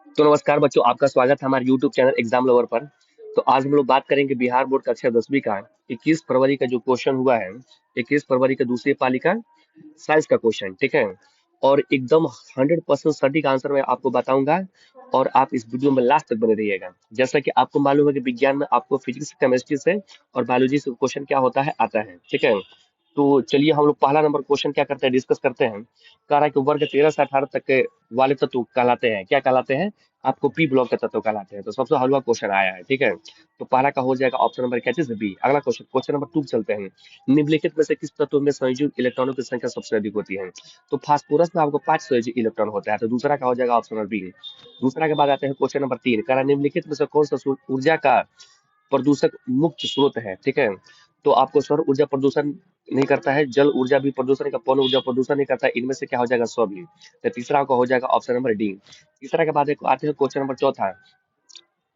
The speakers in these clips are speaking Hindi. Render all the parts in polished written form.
तो नमस्कार बच्चों, आपका स्वागत है हमारे YouTube चैनल एग्जाम लवर पर। तो आज हम लोग बात करेंगे बिहार बोर्ड कक्षा 10वीं का 21 फरवरी का जो क्वेश्चन हुआ है। 21 फरवरी का दूसरी पाली का साइंस का क्वेश्चन, ठीक है। और एकदम 100% सटीक आंसर मैं आपको बताऊंगा, और आप इस वीडियो में लास्ट तक बने रहिएगा। जैसा कि आपको मालूम है कि विज्ञान में आपको फिजिक्स, केमिस्ट्री से और बायोलॉजी से क्वेश्चन क्या होता है, आता है, ठीक है। तो चलिए हम लोग पहला नंबर क्वेश्चन क्या करते हैं, डिस्कस करते हैं। कह रहा है कि वर्ग 13 से 18 तक के वाले तत्व कहलाते हैं, क्या कहलाते हैं, आपको पी ब्लॉक के तत्व कहलाते हैं। तो सबसे हलवा क्वेश्चन आया है, ठीक है। तो पहला का हो जाएगा ऑप्शन नंबर क्या, चीज बी। अगला क्वेश्चन, क्वेश्चन नंबर 2 चलते हैं। निम्नलिखित में से किस तत्व में संयोजित इलेक्ट्रॉनों की संख्या सबसे अधिक होती है। तो फास्फोरस में आपको 5 संयोजित इलेक्ट्रॉन होता है, तो दूसरा का हो जाएगा ऑप्शन नंबर बी। दूसरा के बाद आते हैं क्वेश्चन नंबर 3। कह रहा है निम्नलिखित में से कौन सा ऊर्जा का प्रदूषक मुक्त स्रोत है, ठीक है। तो आपको सौर ऊर्जा प्रदूषण नहीं करता है, जल ऊर्जा भी प्रदूषण नहीं, पवन ऊर्जा प्रदूषण नहीं करता है, इनमें से क्या हो जाएगा, सब ही। तो तीसरा का हो जाएगा ऑप्शन नंबर डी। तीसरा के बाद आते हैं क्वेश्चन नंबर चौथा।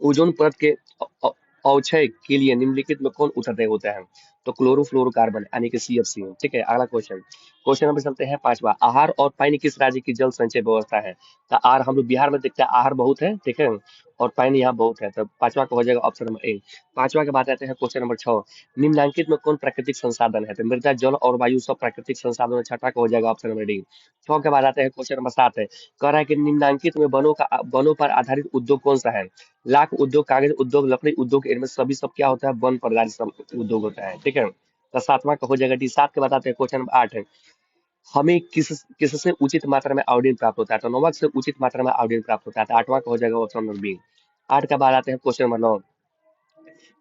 ओजोन परत के अ- अ- अवक्षय के लिए निम्नलिखित में कौन उत्तरदायी होता है। तो क्लोरोफ्लोरोकार्बन यानी कि CFC, ठीक है। अगला क्वेश्चन, क्वेश्चन नंबर चलते हैं पांचवा। आहार और पानी किस राज्य की जल संचय व्यवस्था है। तो आहार हम लोग बिहार में देखते हैं, आहार बहुत है, ठीक है। और पानी यहाँ बहुत है, तो पांचवा का हो जाएगा ऑप्शन नंबर ए। पांचवा के बाद आते हैं क्वेश्चन नंबर 6। निम्नलिखित में कौन प्राकृतिक संसाधन है। तो मृदा, जल और वायु सब प्राकृतिक संसाधन है। छठा का हो जाएगा ऑप्शन नंबर डी। 6 के बाद आते हैं क्वेश्चन नंबर 7 है। कह रहा है कि निम्नलिखित में वनों पर आधारित उद्योग कौन सा है। लाख उद्योग, कागज उद्योग, लकड़ी उद्योग, इनमें सभी सब क्या होता है, वन पर आधारित उद्योग होता है, ठीक है। तो सातवां का हो जाएगा डी। सात के बताते हैं क्वेश्चन नंबर 8 है। हमें किससे उचित मात्रा में आयोडीन प्राप्त होता है। तो नमक से उचित मात्रा में आयोडीन प्राप्त होता है। तो आठवां का हो जाएगा ऑप्शन नंबर बी। 8 का बाद आते हैं क्वेश्चन नंबर 9।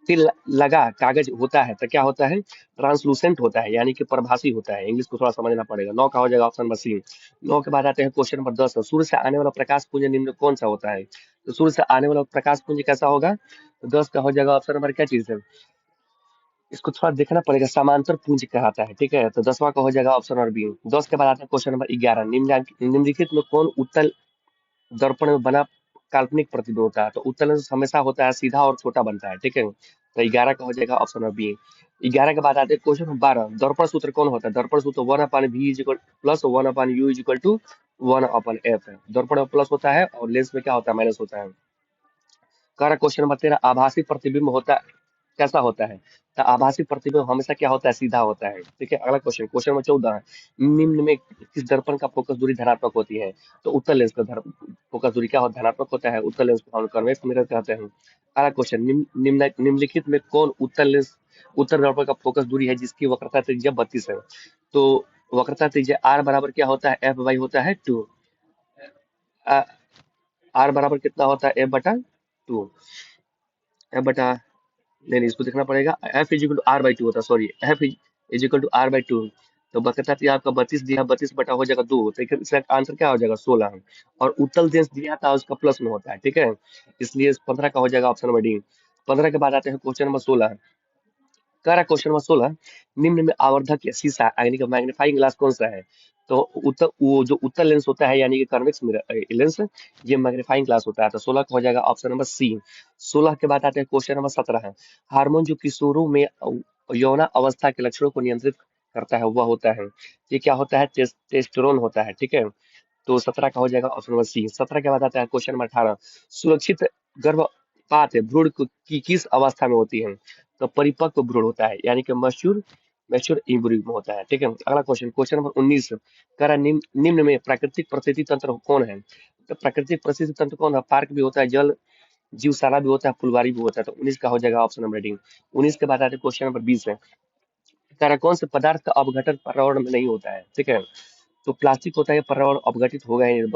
तिल लगा कागज होता है तो क्या होता है, ट्रांसलूसेंट होता है, यानी कि प्रभासी होता है। इंग्लिश को थोड़ा समझना पड़ेगा। 9 का हो जाएगा ऑप्शन नंबर सी। 9 के बाद आते हैं क्वेश्चन नंबर 10। सूर्य से आने वाला प्रकाश पुंज निम्न कौन सा होता है। तो सूर्य से आने वाला प्रकाश पुंज कैसा होगा। तो 10 का हो जाएगा ऑप्शन नंबर क्या चीज है, इसको थोड़ा देखना पड़ेगा, समांतर पुंज कहलाता है, ठीक है। तो 10वां का हो जाएगा ऑप्शन नंबर बी। 10 के बाद आता है क्वेश्चन नंबर 11। निम्नलिखित में कौन उत्तल दर्पण में बना काल्पनिक प्रतिबिंब होता है। तो उत्तल लेंस हमेशा होता है सीधा और छोटा बनता है, ठीक है। तो 11 का हो जाएगा ऑप्शन नंबर बी। 11 के बाद आते हैं क्वेश्चन नंबर 12। दर्पण सूत्र कौन होता है। दर्पण सूत्र 1/v is equal plus 1/u is equal to 1/f है। दर्पण में प्लस होता है और लेंस में क्या होता है, माइनस होता है। कर क्वेश्चन नंबर 13। आभासी प्रतिबिंब होता कैसा होता है। तो आभासी प्रतिबिंब हमेशा क्या होता है, सीधा होता है, ठीक है। अगला क्वेश्चन, क्वेश्चन नंबर 14 है। निम्न में किस दर्पण का फोकस दूरी धनात्मक होती है। तो उत्तल लेंस का फोकस दूरी क्या होता है, धनात्मक होता है। उत्तल लेंस को हम कन्वेक्स मिरर कहते हैं। अगला क्वेश्चन, निम्नलिखित में कौन उत्तल लेंस, उत्तर दर्पण का फोकस दूरी है जिसकी वक्रता त्रिज्या 32 है। तो वक्रता त्रिज्या आर बराबर क्या होता है, एफ बाई होता है 2। आर बराबर कितना होता है, F/2। एफ बटा, नहीं नहीं, इसको देखना पड़ेगा। F equal to R by two होता है, sorry, F equal to R by two. तो बकता थी आपका 32 दिया, 32 बटा हो जाएगा 2, तो इसका आंसर क्या हो जाएगा, 16। और उत्तल देश दिया था उसका प्लस में होता है, ठीक है। इसलिए 15 का हो जाएगा ऑप्शन नंबर डी। 15 के बाद आते हैं क्वेश्चन नंबर 16। कह रहा क्वेश्चन नंबर 16। निम्न में आवर्धक या शीशा यानी कि मैग्नीफाइंग ग्लास कौन सा है। तो उत्तर, वो जो उत्तर लेंस होता है यानी कि कन्वेक्स लेंस, ये मैग्नीफाइंग ग्लास होता है। तो 16 का हो जाएगा ऑप्शन नंबर सी। 16 के बाद आते हैं क्वेश्चन नंबर 17 है। हार्मोन जो किशोरों में यौना अवस्था के लक्षणों को नियंत्रित करता है, वह होता है, ये क्या होता है, टेस्टोस्टेरोन होता है, ठीक है। तो 17 का हो जाएगा ऑप्शन नंबर सी। 17 के बाद आता है क्वेश्चन नंबर 18। सुरक्षित गर्भपात भ्रूण की किस अवस्था में होती है। तो परिपक्व भ्रूण होता है, यानी कि मैच्योर मैच्योर एम्ब्रियो में होता है, ठीक है। अगला क्वेश्चन, क्वेश्चन नंबर 19। कह रहा है निम्न में प्राकृतिक परिस्थिति तंत्र कौन है। तो प्राकृतिक परिस्थिति तंत्र कौन है, पार्क भी होता है, जल जीवशाला भी होता है, फुलवारी भी होता है। तो 19 का हो जाएगा ऑप्शन नंबर डी। 19 के बाद आते हैं क्वेश्चन नंबर 20 है। कह रहा है कौन से पदार्थ का अपघटन पर्यावरण में नहीं होता है, ठीक है। तो प्लास्टिक होता है, पर्यावरण अपघटित होगा ही नहीं।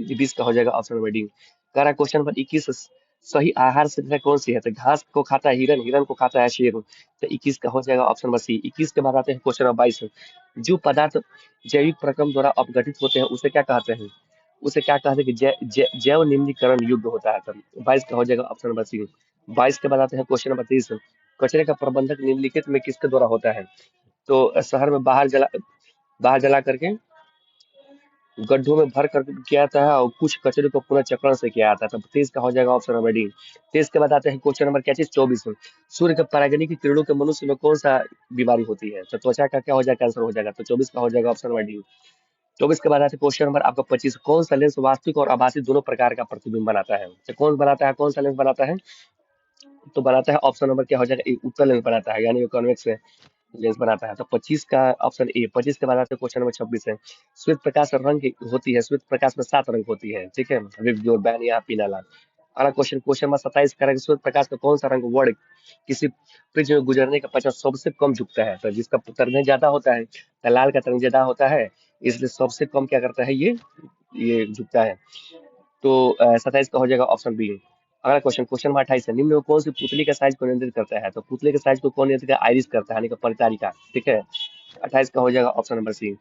20 का हो जाएगा ऑप्शन नंबर डी। कह रहा है क्वेश्चन नंबर 21। सही आहार श्रृंखला कौन सी है। तो घास को खाता है हिरन, हिरन को खाता है शेर। तो 21 का हो जाएगा ऑप्शन नंबर सी। 21 के बाद आते हैं क्वेश्चन नंबर 22। जो पदार्थ जैविक प्रक्रम द्वारा अपघटित होते हैं उसे क्या कहते हैं। उसे क्या कहते हैं कि जैव निम्नीकरण युद्ध होता है। तो 22 का हो जाएगा ऑप्शन नंबर सी। 22 के बाद आते हैं क्वेश्चन नंबर 30। कचरे का प्रबंधक निम्नलिखित में किसके द्वारा होता है। तो शहर में बाहर जला करके गड्ढों में भर कर किया जाता है, और कुछ कचरे को पुनः चक्रण से किया जाता है। तो 23 का हो जाएगा ऑप्शन नंबर डी। 23 के बाद आते हैं क्वेश्चन नंबर क्या चीज, 24 में। सूर्य के परागनी की किरणों के मनुष्य में कौन सा बीमारी होती है। तो त्वचा का क्या हो जाएगा, कैंसर हो जाएगा। तो 24 का हो जाएगा ऑप्शन नंबर डी। 24 के बाद आता है क्वेश्चन नंबर आपका 25, कौन सा लेंस वास्तविक और आभासी दोनों प्रकार का प्रतिबिंब बनाता है? तो कौन बनाता है, कौन सा लेंस बनाता है? तो बनाता है ऑप्शन नंबर क्या हो जाएगा, उत्तल लेंस बनाता है, यानी कॉन्वेक्स लेंस बनाता है। तो 25 का ऑप्शन ए। 25 के बाद आता है क्वेश्चन नंबर 26 है, श्वेत प्रकाश रंग होती है, श्वेत प्रकाश में 7 रंग होती है, ठीक है, विबग्योर, बैनिया, पीला, लाल। अगला क्वेश्चन, क्वेश्चन नंबर 27 करेगा, श्वेत प्रकाश का कौन सा रंग वर्ड किसी प्रिज्म में गुजरने का पश्चात सबसे कम झुकता है? तो जिसका तरंग ज्यादा होता है, तो लाल का तरंग ज्यादा होता है, इसलिए सबसे कम क्या करता है, ये झुकता है। तो 27 का हो जाएगा ऑप्शन बी। अगला क्वेश्चन, क्वेश्चन नंबर 28 है, निम्न में कौन सी पुतली का साइज को नियंत्रित करता है? तो पुतली के साइज को कौन नियंत्रित करता है? आइरिस करता है, यानी कि परिचारिका, ठीक है। 28 का हो जाएगा ऑप्शन नंबर सी।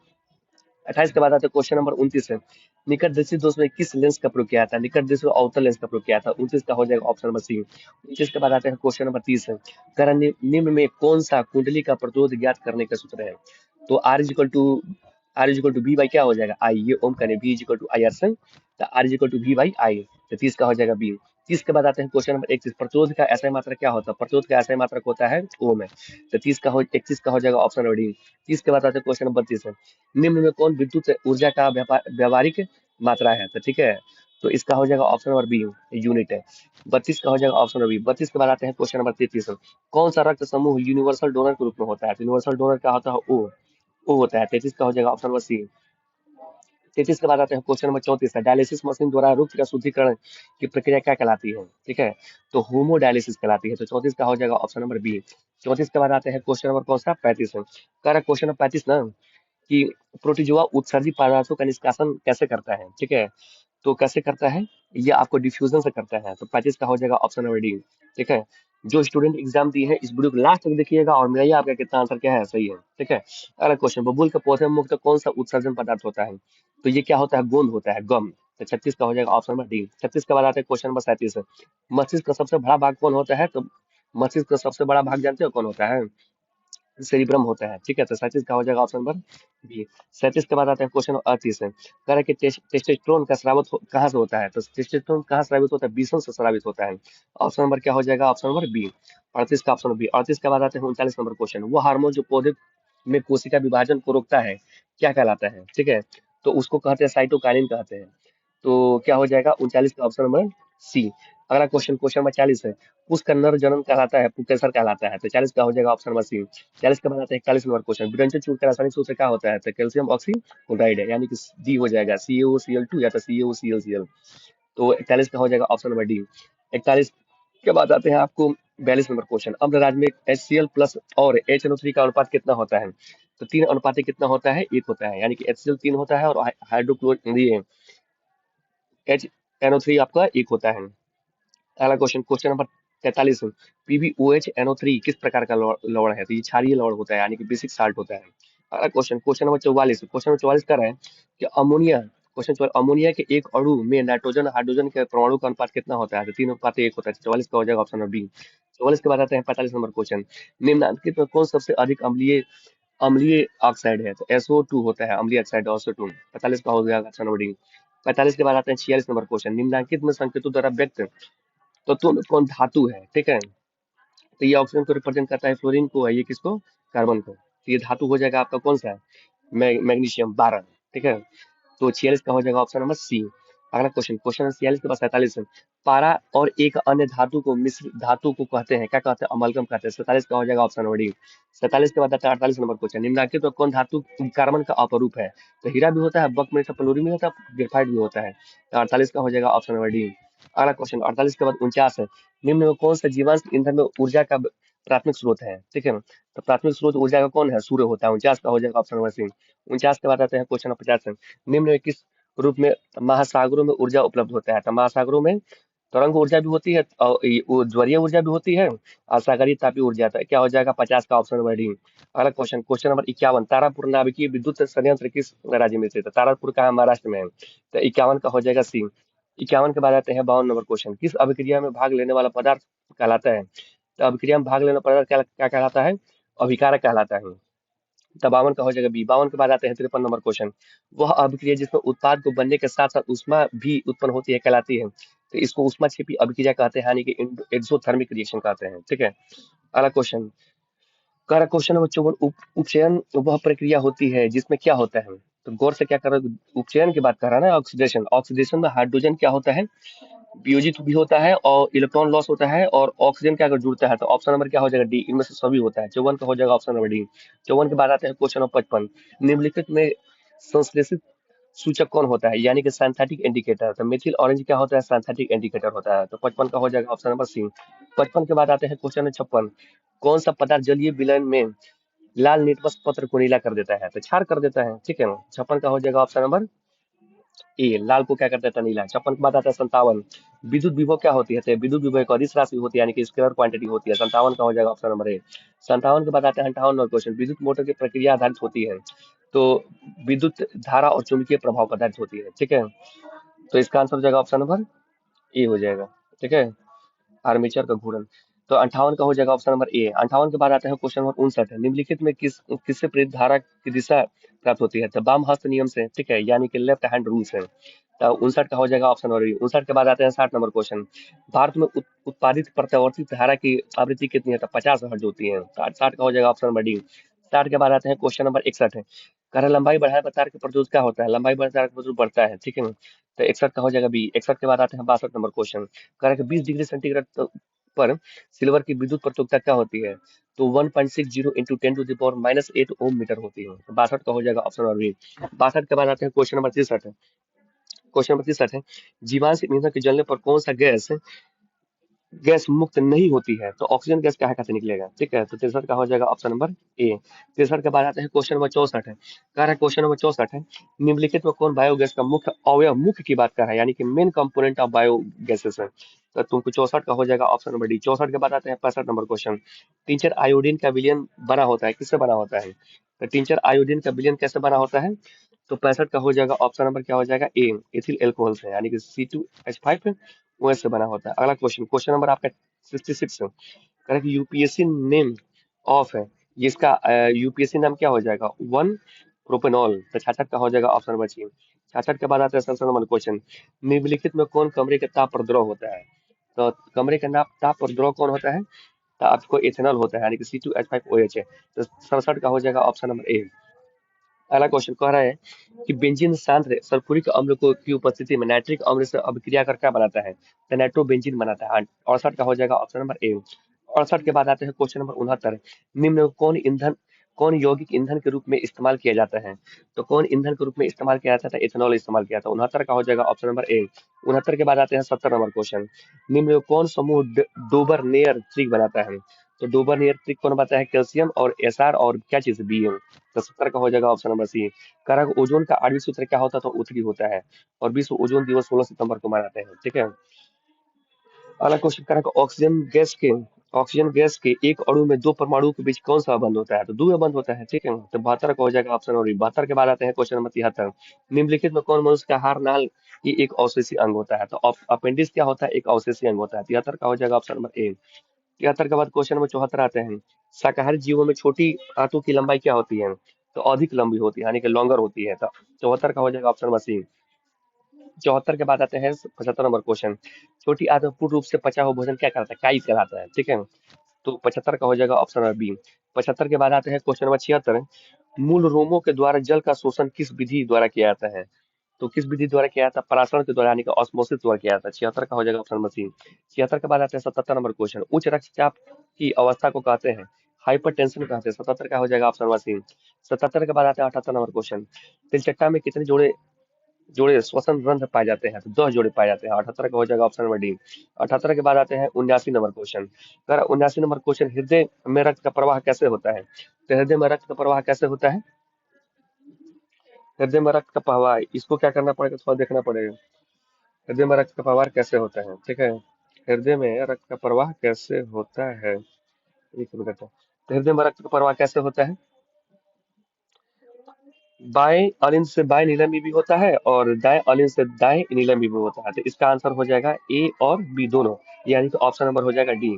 28 के बाद आता है क्वेश्चन नंबर 29 है, निकट दृष्टि दोष में किस लेंस का प्रयोग किया था? निकट दृष्टि और अवतल लेंस का प्रयोग किया था। 29 का हो जाएगा ऑप्शन नंबर सी। 29 के बाद आता है क्वेश्चन नंबर 30 है, करण निम्न में कौन सा कुंडली का प्रतिरोध ज्ञात करने का सूत्र है? तो R is equal to B by क्या हो जाएगा, आई, ये ओम करें, B is equal to I R सन, तो R is equal to B by I. तो 30 का हो जाएगा बी। 30 के बाद आते हैं क्वेश्चन नंबर 31, प्रतिरोध का ऐसा मात्रक क्या होता है? प्रतिरोध का ऐसा मात्रक होता है ओम है। तो 31 का हो जाएगा ऑप्शन नंबर डी। 30 के बाद आते हैं क्वेश्चन नंबर 32 है, निम्न में कौन विद्युत ऊर्जा का व्यावहारिक मात्रा है? तो ठीक है, तो इसका हो जाएगा ऑप्शन नंबर बी, यूनिट है। 32 का हो जाएगा ऑप्शन नंबर बी। 32 के बाद आते हैं क्वेश्चन नंबर 33, कौन सा रक्त समूह यूनिवर्सल डोनर के रूप में होता है? तो यूनिवर्सल डोनर क्या होता है, ओ होता है। 33 का हो जाएगा ऑप्शन नंबर सी। 33 के बाद आते हैं क्वेश्चन नंबर 34 है, डायलिसिस मशीन द्वारा रक्त का शुद्धिकरण की प्रक्रिया क्या कहलाती है? ठीक है, तो होमोडायलिसिस कहलाती है। तो 34 का हो जाएगा ऑप्शन नंबर बी। 34 के बाद आते हैं क्वेश्चन नंबर कौन सा, 35 है। कह रहा क्वेश्चन नंबर 35 ना, कि प्रोटोजोआ उत्सर्जित पदार्थों का निष्कासन कैसे करता है? ठीक है, तो कैसे करता है, ये आपको डिफ्यूजन से करता है। तो 35 का हो जाएगा ऑप्शन नंबर डी, ठीक है। जो स्टूडेंट एग्जाम दिए हैं इस वीडियो को लास्ट तक देखिएगा और मिलाइए आपका कितना आंसर क्या है, सही है, ठीक है। अगला क्वेश्चन, बबूल के पौधे में मुक्त कौन सा उत्सर्जन पदार्थ होता है? तो ये क्या होता है, गोंद होता है, गम। तो 36 का हो जाएगा ऑप्शन नंबर डी। 36 के बाद आते हैं क्वेश्चन नंबर 37 है, मस्तिष्क का सबसे बड़ा भाग कौन होता है? तो मस्तिष्क का सबसे बड़ा भाग जानते हो कौन होता है? सेरिब्रम होता है, ठीक है। तो 37 का हो जाएगा ऑप्शन नंबर बी। 37 के बाद आते हैं क्वेश्चन 38 है, कह रहा है कि टेस्टोस्टेरोन का स्रावित कहाँ से होता है? तो टेस्टोस्टेरोन कहाँ स्रावित होता है? बीसों से स्रावित होता है। ऑप्शन नंबर क्या हो जाएगा, ऑप्शन नंबर बी। 38 का ऑप्शन बी। 38 के बाद आते हैं 39 नंबर क्वेश्चन, वो हार्मोन जो पौधे में कोशिका विभाजन को रोकता है क्या कहलाता है? ठीक है, तो उसको कहते हैं साइटोकाइनिन कहते हैं। तो क्या हो जाएगा 39 का ऑप्शन नंबर सी। अगला क्वेश्चन, क्वेश्चन नंबर 40 है, पुष्प का नर जनन कहलाता है, पुंकेसर कहलाता है। तो 40 का हो जाएगा ऑप्शन नंबर सी। 40 के बाद आता है 41 नंबर क्वेश्चन, विरंजन चूर्ण का रासायनिक सूत्र क्या होता है? तो कैल्शियम ऑक्सीक्लोराइड है, यानी कि डी हो जाएगा CaOCl2 या तो CaOClCl। तो 41 का हो जाएगा ऑप्शन नंबर डी। 41 के बाद आते हैं आपको 42 नंबर क्वेश्चन, अम्ल राज में HCl प्लस और HNO3 का अनुपात कितना होता है? तो 3 अनुपात कितना होता है, 1 होता है, यानी कि HCl 3 होता है और हाइड्रोक्लोर HNO3 आपका 1 होता है। अगला question, question number 43, PbOH NO3 किस प्रकार का लवण है? तो ये क्षारीय लवण होता है, यानी कि बेसिक साल्ट होता है। अगला question, question number 44, question number 44 कर रहा है कि अमोनिया, क्वेश्चन 44, अमोनिया के एक अणु में नाइट्रोजन हाइड्रोजन के परमाणु का अनुपात कितना होता है? तो 3:1 होता है। 44 का हो जाएगा ऑप्शन नंबर बी। 44 के बाद आते हैं 45 नंबर क्वेश्चन, निम्नलिखित में कौन सबसे अधिक अम्लीय अम्लीय ऑक्साइड है? तो SO2 होता है, अम्लीय ऑक्साइड SO2। 45 का हो गया ऑप्शन नंबर डी। 45 के बाद आते हैं 46 नंबर क्वेश्चन, निम्नलिखित में संकेतों द्वारा व्यक्त तत्वों में कौन धातु है? ठीक है, तो ये ऑक्सीजन को रिप्रेजेंट करता है, फ्लोरीन को है, ये किसको, कार्बन को। तो ये धातु हो जाएगा आपका कौन सा है, मैग्नीशियम 12, ठीक है। तो 46 का हो जाएगा ऑप्शन नंबर सी। अगला क्वेश्चन, क्वेश्चन नंबर 46 के बाद 47 है, पारा और एक अन्य धातु को मिश्र धातु को कहते हैं, क्या कहते हैं, अमलगम कहते हैं। 47 का हो जाएगा ऑप्शन नंबर डी। 47 के बाद आता है 48 नंबर क्वेश्चन, निम्नलिखित में कौन धातु कार्बन का अपरूप है? तो हीरा भी होता है, बकमेट फ्लोरीन भी होता है, ग्रेफाइट भी होता है। तो 48 का हो जाएगा ऑप्शन नंबर डी। अगला क्वेश्चन 48 के बाद 49 है, निम्न में कौन सा जीवाश्म ईंधन में ऊर्जा का प्राथमिक स्रोत है? ठीक है, तो प्राथमिक स्रोत ऊर्जा का कौन है, सूर्य होता है। 49 का हो जाएगा ऑप्शन नंबर सी। 49 के बाद आते हैं क्वेश्चन नंबर 50 है, निम्न में किस रूप में महासागरों में ऊर्जा उपलब्ध होता है? तो महासागरों में तरंग ऊर्जा भी होती है और ज्वरीय ऊर्जा भी होती है और सागरीय तापीय ऊर्जा। तो क्या हो जाएगा 50 का ऑप्शन नंबर डी। अगला क्वेश्चन, क्वेश्चन नंबर 51, तारापुर नाभिकीय विद्युत संयंत्र किस राज्य में स्थित है? तारापुर कहाँ, महाराष्ट्र में है। तो 51 का हो जाएगा सी। 51 के बाद आते हैं 52 नंबर क्वेश्चन, किस अभिक्रिया में भाग लेने वाला पदार्थ कहलाता है? तो अभिक्रिया में भाग लेने वाला पदार्थ क्या क्या कहलाता है, अभिकारक कहलाता है। तो 52 का हो जाएगा बी। 52 के बाद आते हैं 53 नंबर क्वेश्चन, वह अभिक्रिया जिसमें उत्पाद को बनने के साथ साथ उष्मा भी उत्पन्न होती है कहलाती है? तो इसको उष्माक्षेपी अभिक्रिया कहते हैं, यानी कि एक्सोथर्मिक रिएक्शन कहते हैं, ठीक है। अगला क्वेश्चन, क्वेश्चन नंबर 54, उपचयन वह प्रक्रिया होती है जिसमें क्या होता है? तो गौर से क्या कर रहा है, उपचयन की बात कर रहा है ना, ऑक्सीडेशन। ऑक्सीडेशन में हाइड्रोजन क्या होता है, वियोजित भी होता है और इलेक्ट्रॉन लॉस होता है, और ऑक्सीजन क्या अगर जुड़ता है तो ऑप्शन नंबर क्या हो जाएगा, डी। इनमें से सभी होता है, 54 का हो जाएगा ऑप्शन नंबर डी। 54 के बाद आते हैं क्वेश्चन नंबर 55। निम्नलिखित में संश्लेषित सूचक कौन होता है, यानी कि सिंथेटिक इंडिकेटर। तो मिथिल ऑरेंज क्या होता है, सिंथेटिक इंडिकेटर होता है। तो 55 का हो जाएगा ऑप्शन नंबर सी। 55 के बाद आते हैं क्वेश्चन नंबर 56। कौन सा पदार्थ जलीय विलयन में लाल निटवस पत्र को नीला कर देता है, तो क्षार कर देता है, ठीक है ना। 56 का हो जाएगा ऑप्शन नंबर ए, लाल को क्या कर देता है, नीला। 56 के बाद आता है 57। विद्युत विभव क्या होती है, तो विद्युत विभव एक अदिश राशि होती है, यानी कि स्केलर क्वांटिटी होती है। 57 का हो जाएगा ऑप्शन नंबर ए। 57 के बाद आता है 58 नंबर क्वेश्चन। विद्युत मोटर की प्रक्रिया आधारित होती है, तो विद्युत धारा और चुंबकीय प्रभाव पदार्थ होती है, ठीक है। तो इसका आंसर हो जाएगा ऑप्शन नंबर ए हो जाएगा, ठीक है, आर्मेचर का घूर्णन। तो 58 का हो जाएगा ऑप्शन नंबर ए। 58 के बाद आता है क्वेश्चन नंबर 59। निम्नलिखित में किससे प्रेरित धारा की दिशा प्राप्त होती है, तो वाम हस्त नियम से, ठीक है, यानी कि लेफ्ट हैंड रूल से। तो 59 का हो जाएगा ऑप्शन नंबर बी। 59 के बाद आते हैं 60 नंबर क्वेश्चन। भारत में उत्पादित प्रत्यावर्तित धारा की आवृत्ति कितनी है, तो 50 हर्ट्ज होती है। 60 का हो जाएगा ऑप्शन नंबर डी। 60 के बाद आते हैं क्वेश्चन नंबर 61 है। कह रहा है लंबाई बढ़ाने पर तार का प्रत्युत क्या होता है, लंबाई बढ़ाने पर तार का प्रत्युत बढ़ता है, ठीक है ना। तो 61 का हो जाएगा बी। 61 के बाद आते हैं 62 नंबर क्वेश्चन। कह रहा है कि 20 डिग्री सेंटीग्रेड पर सिल्वर की विद्युत प्रत्युत्ता क्या होती है, तो 1.60 into 10 to the power -8 ohm meter होती है। तो 62 का हो जाएगा ऑप्शन नंबर बी। 62 के बाद आते हैं क्वेश्चन नंबर 63 है। क्वेश्चन नंबर 63 है, जीवाश्म ईंधन के जलने पर कौन सा गैस गैस मुक्त नहीं होती है, तो ऑक्सीजन गैस कहाँ कहाँ से निकलेगा, ठीक है। तो 63 का हो जाएगा ऑप्शन नंबर ए। 63 के बाद आते हैं क्वेश्चन नंबर 64 है। कह रहा है क्वेश्चन नंबर 64 है, निम्नलिखित में कौन बायोगैस का मुख्य अवयव, मुख्य की बात कर रहा है, यानी कि मेन कंपोनेंट ऑफ बायोगैसेस है। तो तुमको 64 का हो जाएगा ऑप्शन नंबर डी। 64 के बाद आते हैं 65 नंबर क्वेश्चन। टिंचर आयोडीन का विलयन बना होता है, किससे बना होता है, तो टिंचर आयोडीन का विलयन कैसे बना होता है, तो 65 का हो जाएगा ऑप्शन नंबर क्या हो जाएगा ए, एथिल एल्कोहल से, यानी कि C2H5 OH से बना होता है। अगला क्वेश्चन, क्वेश्चन नंबर आपका 66 है। कह रहा है कि यूपीएससी नेम ऑफ है, जिसका यूपीएससी नाम क्या हो जाएगा, वन प्रोपेनॉल। तो 66 का हो जाएगा ऑप्शन नंबर सी। 66 के बाद आता है 67 नंबर क्वेश्चन। निम्नलिखित में कौन कमरे के ताप पर द्रव होता है, तो कमरे का नाप ताप पर द्रव कौन होता है, तो आपको इथेनॉल होता है, यानी कि C2H5OH है। तो 67 का हो जाएगा ऑप्शन नंबर ए। अगला क्वेश्चन कह रहा है कि बेंजीन सांद्र सल्फ्यूरिक अम्ल को की उपस्थिति में नाइट्रिक अम्ल से अभिक्रिया कर क्या बनाता है, तो नाइट्रोबेंजीन बनाता है। 68 का हो जाएगा ऑप्शन नंबर ए। 68 के बाद आते हैं क्वेश्चन नंबर 69। निम्न में कौन यौगिक ईंधन के रूप में इस्तेमाल किया जाता है, तो कौन ईंधन के रूप में इस्तेमाल किया जाता है, इथेनॉल इस्तेमाल किया था। 69 का हो जाएगा ऑप्शन नंबर ए। 69 के बाद आते हैं 70 नंबर क्वेश्चन। निम्न में कौन समूह डोबर नेयर त्रिक बनाता है, तो डोबर नेयर त्रिक कौन बनाता है, कैल्शियम और एसआर और क्या चीज बी। तो 70 का हो जाएगा ऑप्शन नंबर सी। कारक ओजोन का आणविक सूत्र क्या होता है, तो O3 होता है, और विश्व ओजोन दिवस 16 सितंबर को मनाते हैं, ठीक है। अगला क्वेश्चन कारक ऑक्सीजन गैस के एक अणु में दो परमाणु के बीच कौन सा बंध होता है, तो द्वितीय बंध होता है, ठीक है। तो 72 का हो जाएगा ऑप्शन नंबर बी। 72 के बाद आते हैं क्वेश्चन नंबर 73। निम्नलिखित में कौन मनुष्य का आहार नाल ये एक अवशेषीय अंग होता है, तो अपेंडिक्स क्या होता है, एक अवशेषीय अंग होता है। 73 का हो जाएगा ऑप्शन नंबर ए। 73 के बाद क्वेश्चन नंबर 74 आते हैं। शाकाहारी जीवों में छोटी आंतों की लंबाई क्या होती है, तो अधिक लंबी होती है, यानी कि लॉन्गर होती है। तो 74 का हो जाएगा ऑप्शन नंबर सी। 74 के बाद आते हैं 75 नंबर क्वेश्चन। छोटी आंत में पूर्ण रूप से पचा हुआ भोजन क्या कहलाता है, काई कहलाता है, ठीक है। तो 75 का हो जाएगा ऑप्शन नंबर बी। 75 के बाद आते हैं क्वेश्चन नंबर 76। मूल रोमों के द्वारा जल का शोषण किस विधि द्वारा किया जाता है, तो किस विधि द्वारा किया जाता है, परासरण के द्वारा, यानी कि ऑस्मोसिस द्वारा किया जाता है। 76 का हो जाएगा ऑप्शन नंबर सी। 76 के बाद आते हैं 77 नंबर क्वेश्चन। उच्च रक्तचाप की अवस्था को कहते हैं हाइपरटेंशन कहते हैं। 77 का हो जाएगा ऑप्शन नंबर सी। 77 के बाद आते हैं 78 नंबर क्वेश्चन। तिलचट्टा में कितने जोड़े जोड़े श्वसन रंध्र पाए जाते हैं, तो 10 जोड़े पाए जाते हैं। 78 का हो जाएगा ऑप्शन नंबर डी। 78 के बाद आते हैं 79 नंबर क्वेश्चन। अगर 79 नंबर क्वेश्चन, हृदय में रक्त का प्रवाह कैसे होता है, तो हृदय में रक्त का प्रवाह कैसे होता है, हृदय में रक्त का प्रवाह, इसको क्या करना पड़ेगा, थोड़ा देखना पड़ेगा। हृदय में रक्त का प्रवाह कैसे होता है, ठीक है, हृदय में रक्त का प्रवाह कैसे होता है, एक मिनट। तो हृदय में रक्त का प्रवाह कैसे होता है, बाएं अलिंद से बाएं नीलम भी होता है और दाएं अलिंद से दाएं नीलम भी होता है। तो इसका आंसर हो जाएगा ए और बी दोनों, यानी कि ऑप्शन नंबर हो जाएगा डी।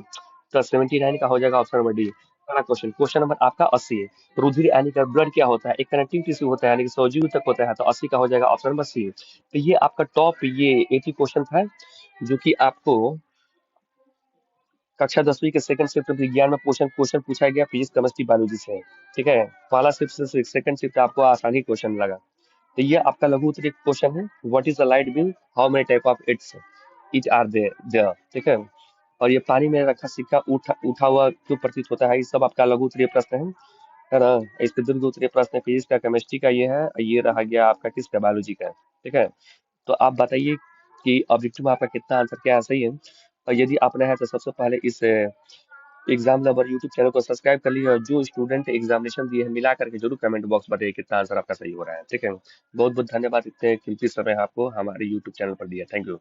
तो 79 का हो जाएगा ऑप्शन नंबर डी। अगला क्वेश्चन, क्वेश्चन नंबर आपका 80 है। रुधिर यानी कि ब्लड क्या होता है, एक कनेक्टिंग टिश्यू होता है, यानी कि सौजीव तक होता है। तो 80 का हो जाएगा ऑप्शन नंबर सी। तो ये आपका टॉप ये 80 क्वेश्चन था, जो कि आपको कक्षा 10वीं के सेकंड शिफ्ट विज्ञान में क्वेश्चन क्वेश्चन पूछा गया, फिजिक्स केमिस्ट्री बायोलॉजी से, ठीक है। पहला शिफ्ट से सेकंड शिफ्ट आपको आसानी क्वेश्चन लगा। तो ये आपका लघु उत्तरीय क्वेश्चन है। What is the light beam, how many type of its each are there, ठीक है। और ये पानी में रखा सिक्का उठा उठा हुआ क्यों प्रतीत होता है, ये सब आपका लघु उत्तरीय प्रश्न है ना। इसके दीर्घ उत्तरीय प्रश्न फिजिक्स का, केमिस्ट्री का ये है, और ये रहा गया आपका किसका, बायोलॉजी का, ठीक है। तो आप बताइए कि ऑब्जेक्टिव में आपका कितना आंसर क्या है, सही है। और यदि आप नए हैं तो सबसे पहले इस एग्जाम लवर यूट्यूब चैनल को सब्सक्राइब कर लीजिए, और जो स्टूडेंट एग्जामिनेशन दिए हैं मिला करके जरूर कमेंट बॉक्स बताइए कितना आंसर आपका सही हो रहा है, ठीक है। बहुत बहुत धन्यवाद, इतने कीमती समय आपको हमारे यूट्यूब चैनल पर दिया, थैंक यू।